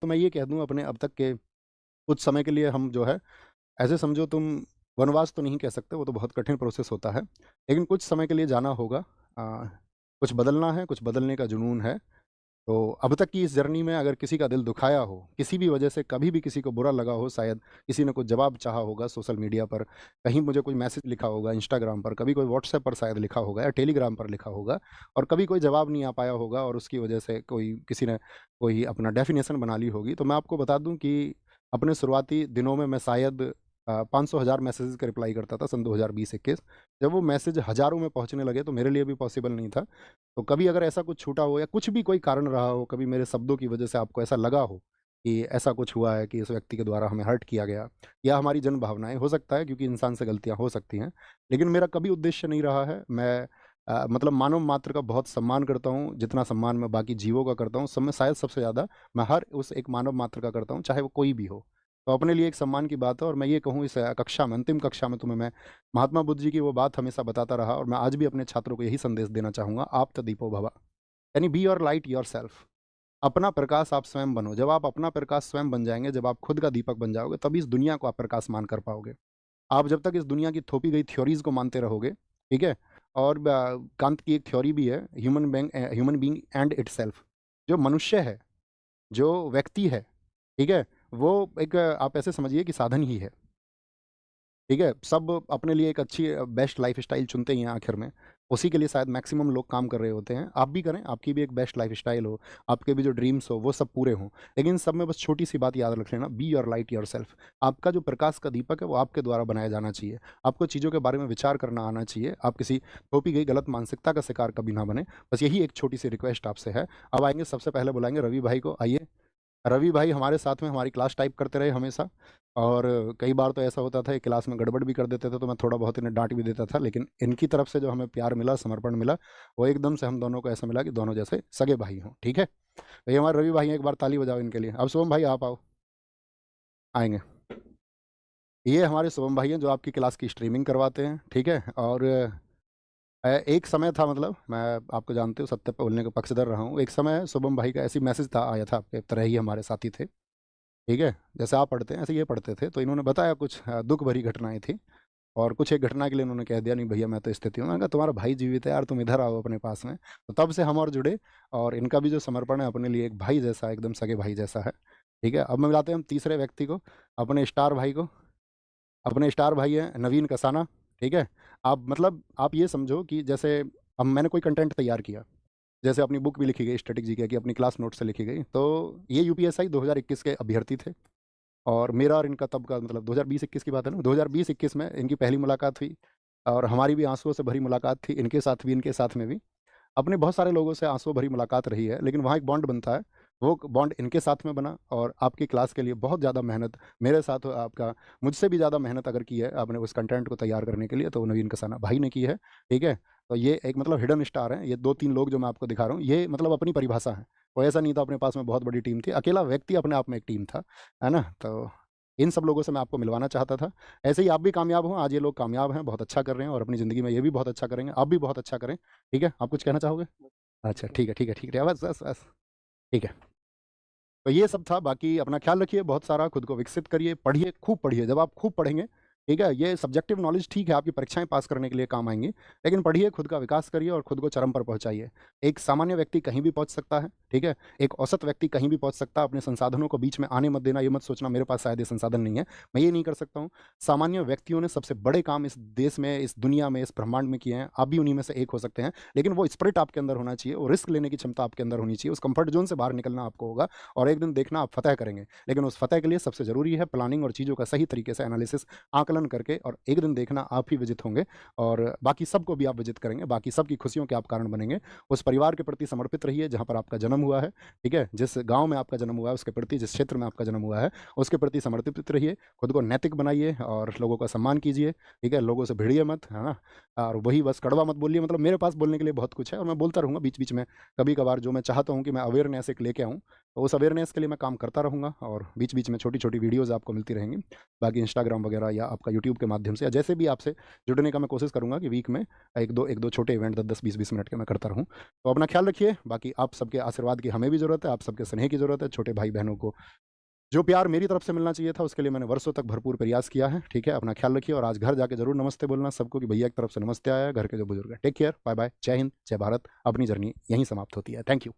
तो मैं ये कह दूँ अपने अब तक के कुछ समय के लिए हम जो है, ऐसे समझो तुम वनवास तो नहीं कह सकते, वो तो बहुत कठिन प्रोसेस होता है। लेकिन कुछ समय के लिए जाना होगा। कुछ बदलना है, कुछ बदलने का जुनून है। तो अब तक की इस जर्नी में अगर किसी का दिल दुखाया हो, किसी भी वजह से कभी भी किसी को बुरा लगा हो, शायद किसी ने कुछ जवाब चाहा होगा सोशल मीडिया पर, कहीं मुझे कोई मैसेज लिखा होगा इंस्टाग्राम पर, कभी कोई व्हाट्सएप पर शायद लिखा होगा या टेलीग्राम पर लिखा होगा और कभी कोई जवाब नहीं आ पाया होगा और उसकी वजह से कोई किसी ने कोई अपना डेफ़िनेशन बना ली होगी। तो मैं आपको बता दूँ कि अपने शुरुआती दिनों में मैं शायद 500 हज़ार मैसेजेस का रिप्लाई करता था सन 2020-21। जब वो मैसेज हज़ारों में पहुँचने लगे तो मेरे लिए भी पॉसिबल नहीं था। तो कभी अगर ऐसा कुछ छूटा हो या कुछ भी कोई कारण रहा हो, कभी मेरे शब्दों की वजह से आपको ऐसा लगा हो कि ऐसा कुछ हुआ है कि इस व्यक्ति के द्वारा हमें हर्ट किया गया या हमारी जन भावनाएँ, हो सकता है क्योंकि इंसान से गलतियाँ हो सकती हैं। लेकिन मेरा कभी उद्देश्य नहीं रहा है। मैं मतलब मानव मात्र का बहुत सम्मान करता हूँ, जितना सम्मान मैं बाकी जीवों का करता हूँ, सब में शायद सबसे ज़्यादा मैं हर उस एक मानव मात्र का करता हूँ, चाहे वो कोई भी हो। तो अपने लिए एक सम्मान की बात है और मैं ये कहूँ इस कक्षा में, अंतिम कक्षा में तुम्हें मैं महात्मा बुद्ध जी की वो बात हमेशा बताता रहा और मैं आज भी अपने छात्रों को यही संदेश देना चाहूँगा, आप त दीपो भव। यानी बी योर लाइट योरसेल्फ। अपना प्रकाश आप स्वयं बनो। जब आप अपना प्रकाश स्वयं बन जाएँगे, जब आप खुद का दीपक बन जाओगे, तभी इस दुनिया को आप प्रकाशमान कर पाओगे। आप जब तक इस दुनिया की थोपी गई थ्योरीज़ को मानते रहोगे, ठीक है? और कांत की एक थ्योरी भी है, ह्यूमन बीइंग एंड इटसेल्फ। जो मनुष्य है, जो व्यक्ति है, ठीक है? वो एक आप ऐसे समझिए कि साधन ही है। ठीक है? सब अपने लिए एक अच्छी बेस्ट लाइफ़स्टाइल चुनते ही हैं आखिर में। उसी के लिए शायद मैक्सिमम लोग काम कर रहे होते हैं। आप भी करें, आपकी भी एक बेस्ट लाइफ़स्टाइल हो, आपके भी जो ड्रीम्स हो, वो सब पूरे हों। लेकिन सब में बस छोटी-सी बात याद रख लेना, बी योर लाइट योरसेल्फ। आपका जो प्रकाश का दीपक है, वो आपके द्वारा बनाया जाना चाहिए। आपको चीज़ों के बारे में विचार करना आना चाहिए। आप किसी थोपी गई गलत मानसिकता का शिकार कभी ना बनें। बस यही एक छोटी-सी रिक्वेस्ट आपसे है। अब आएँगे सबसे पहले बुलाएँगे रवि भाई को, आइए। रवि भाई हमारे साथ में हमारी क्लास टाइप करते रहे हमेशा और कई बार तो ऐसा होता था कि क्लास में गड़बड़ भी कर देते थे तो मैं थोड़ा बहुत इन्हें डांट भी देता था, लेकिन इनकी तरफ से जो हमें प्यार मिला, समर्पण मिला, वो एकदम से हम दोनों को ऐसा मिला कि दोनों जैसे सगे भाई हों। ठीक है, तो ये हमारे रवि भाई हैं, एक बार ताली बजाओ इनके लिए। अब शुभम भाई आप आओ, आएंगे। ये हमारे शुभम भाई हैं जो आपकी क्लास की स्ट्रीमिंग करवाते हैं। ठीक है, और एक समय था, मतलब मैं आपको जानते हो, सत्य पे बोलने का पक्षधर रहा हूँ। एक समय शुभम भाई का ऐसी मैसेज था, आया था, आपके तरह ही हमारे साथी थे। ठीक है? जैसे आप पढ़ते हैं, ऐसे ये पढ़ते थे, तो इन्होंने बताया कुछ दुःख भरी घटनाएँ थी और कुछ एक घटना के लिए उन्होंने कह दिया, "नहीं भैया, मैं तो स्थिति हूँ।" मैंने कहा, "तुम्हारा भाई जीवित है यार, तुम इधर आओ अपने पास में।" तो तब से हम और जुड़े और इनका भी जो समर्पण है अपने लिए एक भाई जैसा है, एकदम सगे भाई जैसा है। ठीक है? अब मैं मिलाते हैं हम तीसरे व्यक्ति को, अपने स्टार भाई को। अपने स्टार भाई हैं नवीन कसाना। ठीक है? आप मतलब आप ये समझो कि जैसे अब मैंने कोई कंटेंट तैयार किया, जैसे अपनी बुक भी लिखी गई स्टैटिक जीके की, अपनी क्लास नोट से लिखी गई, तो ये यूपीएसआई 2021 के अभ्यर्थी थे। और मेरा और इनका तब का मतलब 2020-21 की बात है ना, 2020-21 में इनकी पहली मुलाकात हुई और हमारी भी आँसुओं से भरी मुलाकात थी, इनके साथ भी, इनके साथ में भी। अपने बहुत सारे लोगों से आँसुओं भरी मुलाकात रही है, लेकिन वहाँ एक बॉन्ड बनता है, वो बॉन्ड इनके साथ में बना और आपकी क्लास के लिए बहुत ज़्यादा मेहनत मेरे साथ आपका मुझसे भी ज़्यादा मेहनत अगर की है आपने उस कंटेंट को तैयार करने के लिए, तो वो नवीन कसाना भाई ने की है, ठीक है? तो ये एक मतलब हिडन स्टार हैं, ये 2-3 लोग जो मैं आपको दिखा रहा हूँ, ये मतलब अपनी परिभाषा है। कोई ऐसा नहीं था अपने पास में बहुत बड़ी टीम थी, अकेला व्यक्ति अपने आप में एक टीम था, है ना? तो इन सब लोगों से मैं आपको मिलवाना चाहता था। ऐसे ही आप भी कामयाब हों, आज ये लोग कामयाब हैं, बहुत अच्छा कर रहे हैं और अपनी ज़िंदगी में ये भी बहुत अच्छा करेंगे, आप भी बहुत अच्छा करें, ठीक है? आप कुछ कहना चाहोगे? अच्छा, ठीक है, ठीक है, ठीक है। बस, बस, बस। ठीक है। तो ये सब था, बाकी अपना ख़्याल रखिए बहुत सारा, खुद को विकसित करिए, पढ़िए, खूब पढ़िए। जब आप खूब पढ़ेंगे, ठीक है? ये सब्जेक्टिव नॉलेज ठीक है, आपकी परीक्षाएँ पास करने के लिए काम आएँगी, लेकिन पढ़िए, खुद का विकास करिए और खुद को चरम पर पहुँचाइए। एक सामान्य व्यक्ति कहीं भी पहुँच सकता है, ठीक है? एक औसत व्यक्ति कहीं भी पहुँच सकता है, अपने संसाधनों को बीच में आने मत देना, ये मत सोचना मेरे पास शायद ये संसाधन नहीं है, मैं ये नहीं कर सकता हूँ। सामान्य व्यक्तियों ने सबसे बड़े काम इस देश में, इस दुनिया में, इस ब्रह्मांड में किए हैं, आप भी उन्हीं में से एक हो सकते हैं, लेकिन वो स्पिरिट आपके अंदर होना चाहिए, वो रिस्क लेने की क्षमता आपके अंदर होनी चाहिए, उस कम्फर्ट ज़ोन से बाहर निकलना आपको होगा और एक दिन देखना आप फ़तह करेंगे। लेकिन उस फ़तह के लिए सबसे ज़रूरी है प्लानिंग और चीज़ों का सही तरीके से एनालिसिस, आकलन करके, और एक दिन देखना आप ही विजित होंगे और बाकी सबको भी आप विजित करेंगे, बाकी सबकी खुशियों के आप कारण बनेंगे। उस परिवार के प्रति समर्पित रहिए जहाँ पर आपका जन्म हुआ है, ठीक है? जिस गाँव में आपका जन्म हुआ है उसके प्रति, जिस क्षेत्र में आपका जन्म हुआ है, उसके प्रति समर्पित रहिए, खुद को नैतिक बनाइए और लोगों का सम्मान कीजिए, ठीक है? लोगों से भिड़िए मत, है ना? और वही बस कड़वा मत बोलिए, मतलब मेरे पास बोलने के लिए बहुत कुछ है और मैं बोलता रहूँगा बीच-बीच में, कभी-कभार जो मैं चाहता हूँ कि मैं अवेयरनेस एक लेके आऊँ, तो उस अवेयरनेस के लिए मैं काम करता रहूँगा और बीच-बीच में छोटी-छोटी वीडियोज़ आपको मिलती रहेंगी। बाकी इंस्टाग्राम वगैरह या आपका आपका यूट्यूब के माध्यम से, या जैसे भी आपसे जुड़ने का मैं कोशिश करूँगा कि वीक में एक दो छोटे इवेंट 10-10, 20-20 मिनट के मैं करता रहूँ। तो अपना ख्याल रखिए, बाकी आप सबके आशीर्वाद की हमें भी ज़रूरत है, आप सबके स्नेह की ज़रूरत है। छोटे भाई-बहनों को जो प्यार मेरी तरफ से मिलना चाहिए था, उसके लिए मैंने वर्षों तक भरपूर प्रयास किया है, ठीक है? अपना ख्याल रखिए और आज घर जाके ज़रूर नमस्ते बोलना सबको कि भैया की तरफ से नमस्ते आया है, घर के जो बुजुर्ग हैं। टेक केयर, बाय-बाय, जय हिंद, जय भारत। अपनी जर्नी यहीं समाप्त होती है। Thank you.